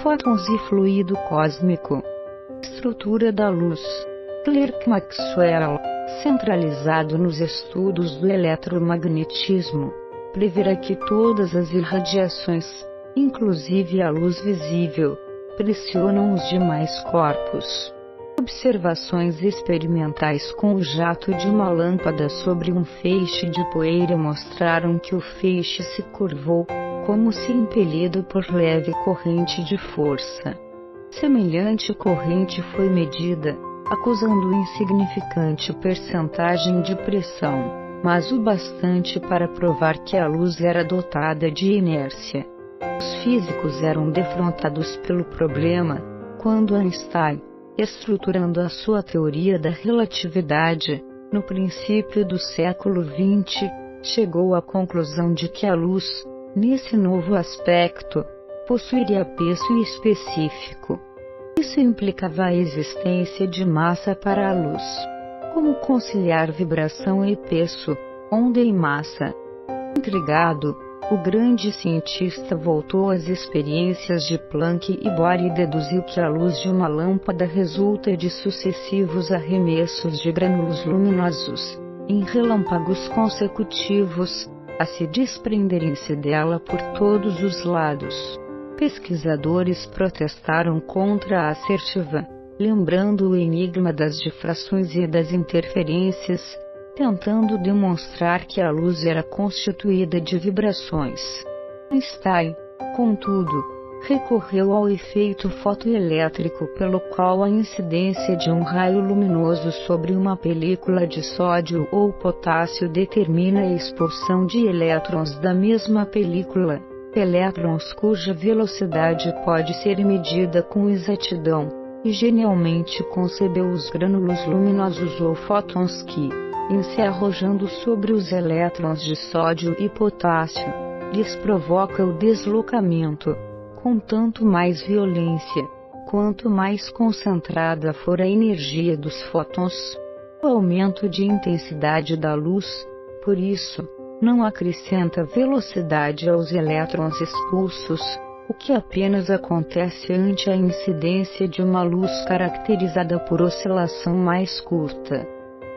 fótons e fluido cósmico. Estrutura da luz. Clerk Maxwell, centralizado nos estudos do eletromagnetismo, preverá que todas as irradiações, inclusive a luz visível, pressionam os demais corpos. Observações experimentais com o jato de uma lâmpada sobre um feixe de poeira mostraram que o feixe se curvou, como se impelido por leve corrente de força. Semelhante corrente foi medida, acusando insignificante percentagem de pressão, mas o bastante para provar que a luz era dotada de inércia. Os físicos eram defrontados pelo problema, quando Einstein, estruturando a sua teoria da relatividade, no princípio do século XX, chegou à conclusão de que a luz, nesse novo aspecto, possuiria peso específico. Isso implicava a existência de massa para a luz. Como conciliar vibração e peso, onda e massa? Intrigado, o grande cientista voltou às experiências de Planck e Bohr e deduziu que a luz de uma lâmpada resulta de sucessivos arremessos de grânulos luminosos, em relâmpagos consecutivos, a se desprenderem-se dela por todos os lados. Pesquisadores protestaram contra a assertiva, lembrando o enigma das difrações e das interferências, tentando demonstrar que a luz era constituída de vibrações. Einstein, contudo, recorreu ao efeito fotoelétrico pelo qual a incidência de um raio luminoso sobre uma película de sódio ou potássio determina a expulsão de elétrons da mesma película, elétrons cuja velocidade pode ser medida com exatidão, e genialmente concebeu os grânulos luminosos ou fótons que, em se arrojando sobre os elétrons de sódio e potássio, lhes provoca o deslocamento, com tanto mais violência, quanto mais concentrada for a energia dos fótons. O aumento de intensidade da luz, por isso, não acrescenta velocidade aos elétrons expulsos, o que apenas acontece ante a incidência de uma luz caracterizada por oscilação mais curta.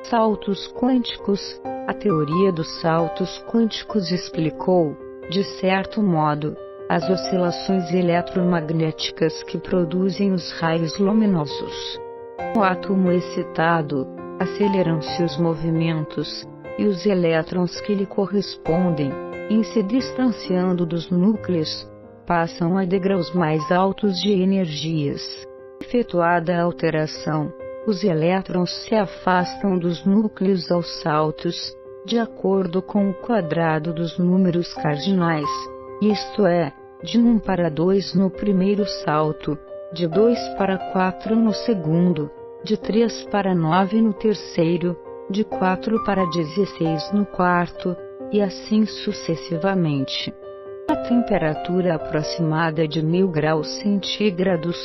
Saltos quânticos. A teoria dos saltos quânticos explicou, de certo modo, as oscilações eletromagnéticas que produzem os raios luminosos. No átomo excitado, aceleram-se os movimentos, e os elétrons que lhe correspondem, em se distanciando dos núcleos, passam a degraus mais altos de energias. Efetuada a alteração, os elétrons se afastam dos núcleos aos saltos, de acordo com o quadrado dos números cardinais, isto é, de 1 para 2 no primeiro salto, de 2 para 4 no segundo, de 3 para 9 no terceiro, de 4 para 16 no quarto, e assim sucessivamente. A temperatura aproximada de 1000 graus centígrados,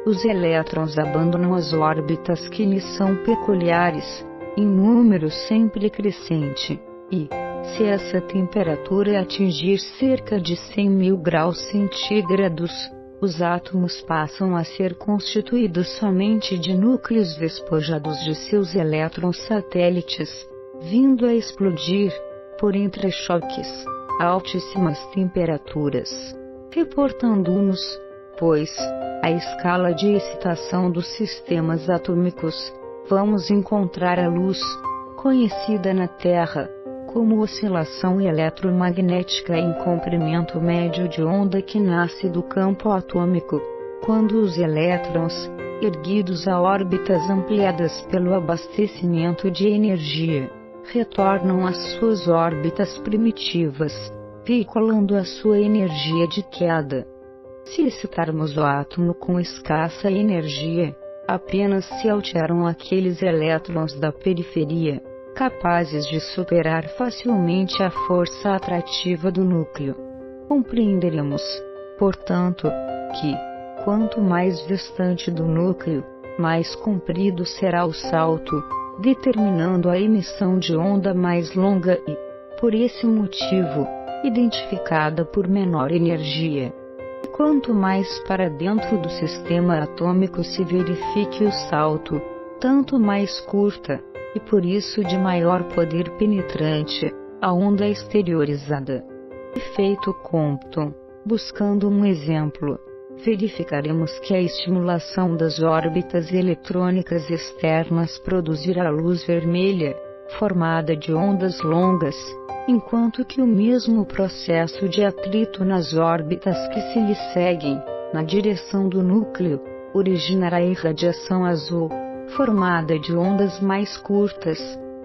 os elétrons abandonam as órbitas que lhes são peculiares, em número sempre crescente, e, se essa temperatura atingir cerca de 100.000 graus centígrados, os átomos passam a ser constituídos somente de núcleos despojados de seus elétrons satélites, vindo a explodir, por entrechoques, a altíssimas temperaturas. Reportando-nos, pois, a escala de excitação dos sistemas atômicos, vamos encontrar a luz, conhecida na Terra como oscilação eletromagnética em comprimento médio de onda que nasce do campo atômico, quando os elétrons, erguidos a órbitas ampliadas pelo abastecimento de energia, retornam às suas órbitas primitivas, veiculando a sua energia de queda. Se excitarmos o átomo com escassa energia, apenas se alteram aqueles elétrons da periferia, capazes de superar facilmente a força atrativa do núcleo. Compreenderemos, portanto, que, quanto mais distante do núcleo, mais comprido será o salto, determinando a emissão de onda mais longa e, por esse motivo, identificada por menor energia. Quanto mais para dentro do sistema atômico se verifique o salto, tanto mais curta, e por isso de maior poder penetrante, a onda exteriorizada. Efeito Compton. Buscando um exemplo, verificaremos que a estimulação das órbitas eletrônicas externas produzirá luz vermelha, formada de ondas longas, enquanto que o mesmo processo de atrito nas órbitas que se lhe seguem, na direção do núcleo, originará irradiação azul, formada de ondas mais curtas,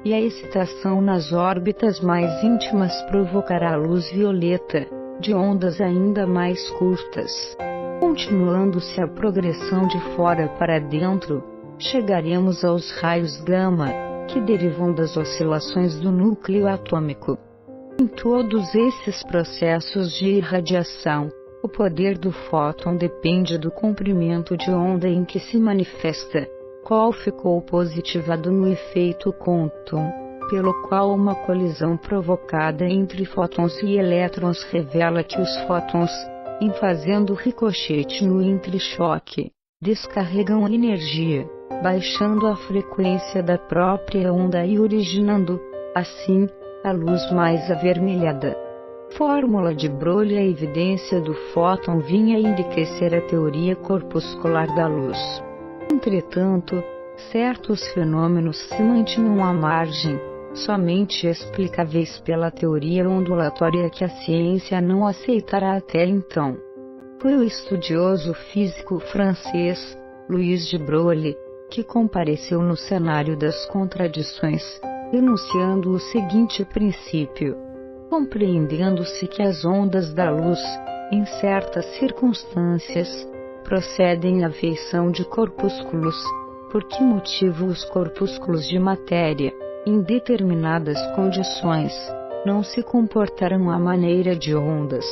e a excitação nas órbitas mais íntimas provocará luz violeta, de ondas ainda mais curtas. Continuando-se a progressão de fora para dentro, chegaremos aos raios gama, que derivam das oscilações do núcleo atômico. Em todos esses processos de irradiação, o poder do fóton depende do comprimento de onda em que se manifesta, qual ficou positivado no efeito Compton, pelo qual uma colisão provocada entre fótons e elétrons revela que os fótons, em fazendo ricochete no entrechoque, descarregam energia, baixando a frequência da própria onda e originando, assim, a luz mais avermelhada. Fórmula de Broglie. A evidência do fóton vinha enriquecer a teoria corpuscular da luz. Entretanto, certos fenômenos se mantinham à margem, somente explicáveis pela teoria ondulatória que a ciência não aceitará até então. Foi o estudioso físico francês, Louis de Broglie, que compareceu no cenário das contradições, enunciando o seguinte princípio: compreendendo-se que as ondas da luz, em certas circunstâncias, procedem à feição de corpúsculos, por que motivo os corpúsculos de matéria, em determinadas condições, não se comportarão à maneira de ondas.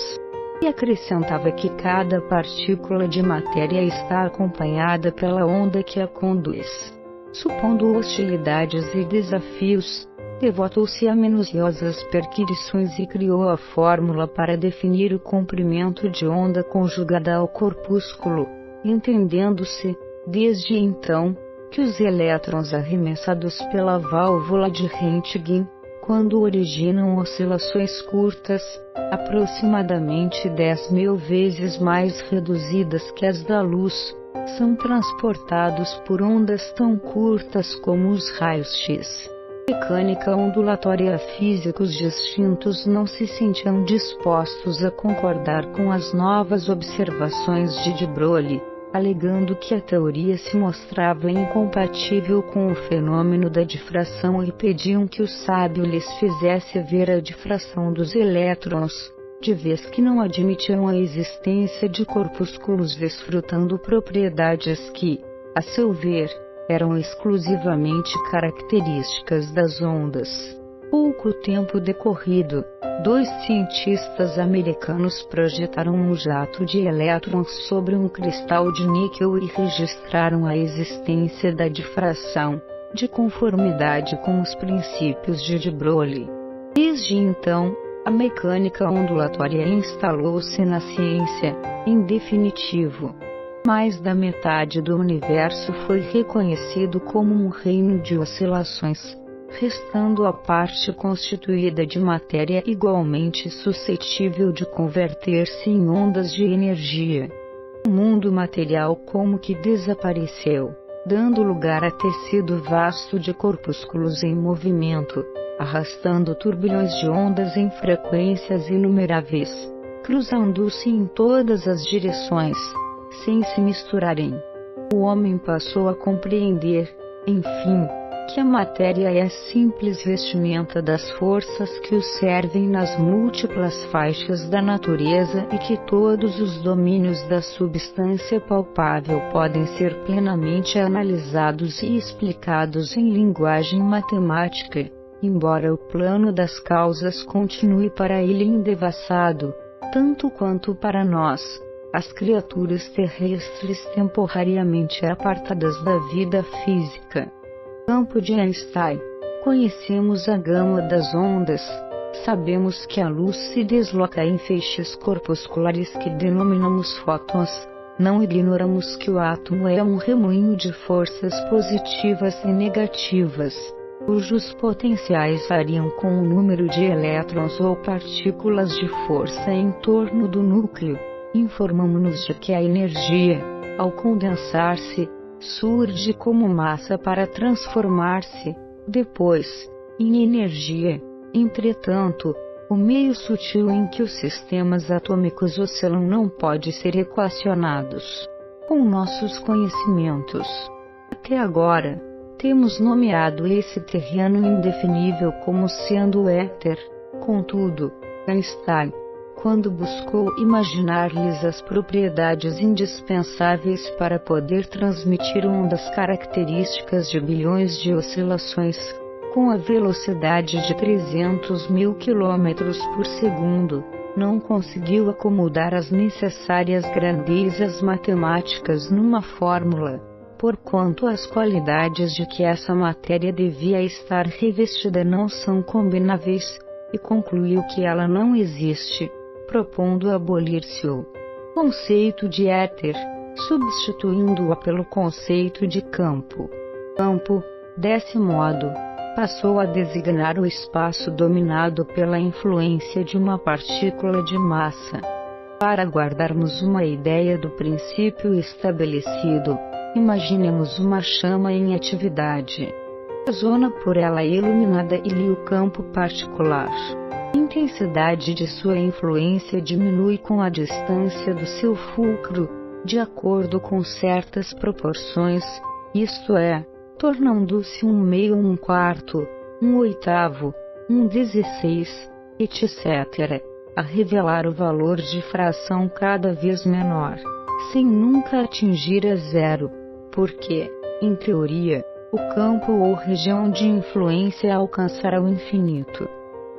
E acrescentava que cada partícula de matéria está acompanhada pela onda que a conduz. Supondo hostilidades e desafios, devotou-se a minuciosas perquisições e criou a fórmula para definir o comprimento de onda conjugada ao corpúsculo, entendendo-se, desde então, que os elétrons arremessados pela válvula de Röntgen, quando originam oscilações curtas, aproximadamente 10.000 vezes mais reduzidas que as da luz, são transportados por ondas tão curtas como os raios X. Mecânica ondulatória. Físicos distintos não se sentiam dispostos a concordar com as novas observações de Broglie, alegando que a teoria se mostrava incompatível com o fenômeno da difração e pediam que o sábio lhes fizesse ver a difração dos elétrons, de vez que não admitiam a existência de corpúsculos desfrutando propriedades que, a seu ver, eram exclusivamente características das ondas. Pouco tempo decorrido, 2 cientistas americanos projetaram um jato de elétrons sobre um cristal de níquel e registraram a existência da difração, de conformidade com os princípios de Broglie. Desde então, a mecânica ondulatória instalou-se na ciência. Em definitivo, mais da metade do universo foi reconhecido como um reino de oscilações, restando a parte constituída de matéria igualmente suscetível de converter-se em ondas de energia. O mundo material como que desapareceu, dando lugar a tecido vasto de corpúsculos em movimento, arrastando turbilhões de ondas em frequências inumeráveis, cruzando-se em todas as direções, sem se misturarem. O homem passou a compreender, enfim, que a matéria é a simples vestimenta das forças que o servem nas múltiplas faixas da natureza e que todos os domínios da substância palpável podem ser plenamente analisados e explicados em linguagem matemática, embora o plano das causas continue para ele indevassado, tanto quanto para nós, as criaturas terrestres temporariamente apartadas da vida física. Campo de Einstein. Conhecemos a gama das ondas, Sabemos que a luz se desloca em feixes corpusculares que denominamos fótons. Não ignoramos que o átomo é um remoinho de forças positivas e negativas, cujos potenciais variam com o número de elétrons ou partículas de força em torno do núcleo. Informamos-nos de que a energia, ao condensar-se, surge como massa para transformar-se, depois, em energia. Entretanto, o meio sutil em que os sistemas atômicos oscilam não pode ser equacionados com nossos conhecimentos. Até agora, temos nomeado esse terreno indefinível como sendo o éter. Contudo, Einstein, quando buscou imaginar-lhes as propriedades indispensáveis para poder transmitir ondas características de bilhões de oscilações, com a velocidade de 300 mil quilômetros por segundo, não conseguiu acomodar as necessárias grandezas matemáticas numa fórmula, porquanto as qualidades de que essa matéria devia estar revestida não são combináveis, e concluiu que ela não existe, propondo abolir-se o conceito de éter, substituindo-a pelo conceito de campo. Campo, desse modo, passou a designar o espaço dominado pela influência de uma partícula de massa. Para guardarmos uma ideia do princípio estabelecido, imaginemos uma chama em atividade. A zona por ela iluminada e o campo particular. A intensidade de sua influência diminui com a distância do seu fulcro, de acordo com certas proporções, isto é, tornando-se um meio, um quarto, um oitavo, um 16, etc., a revelar o valor de fração cada vez menor, sem nunca atingir a zero, porque, em teoria, o campo ou região de influência alcançará o infinito.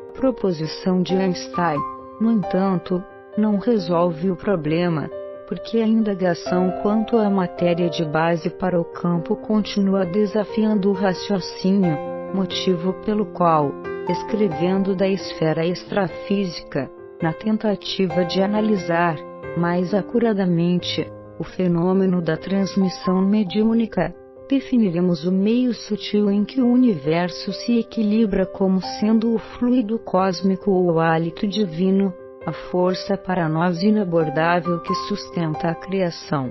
A proposição de Einstein, no entanto, não resolve o problema, porque a indagação quanto à matéria de base para o campo continua desafiando o raciocínio, motivo pelo qual, escrevendo da esfera extrafísica, na tentativa de analisar, mais acuradamente, o fenômeno da transmissão mediúnica, definiremos o meio sutil em que o universo se equilibra como sendo o fluido cósmico ou o hálito divino, a força para nós inabordável que sustenta a criação.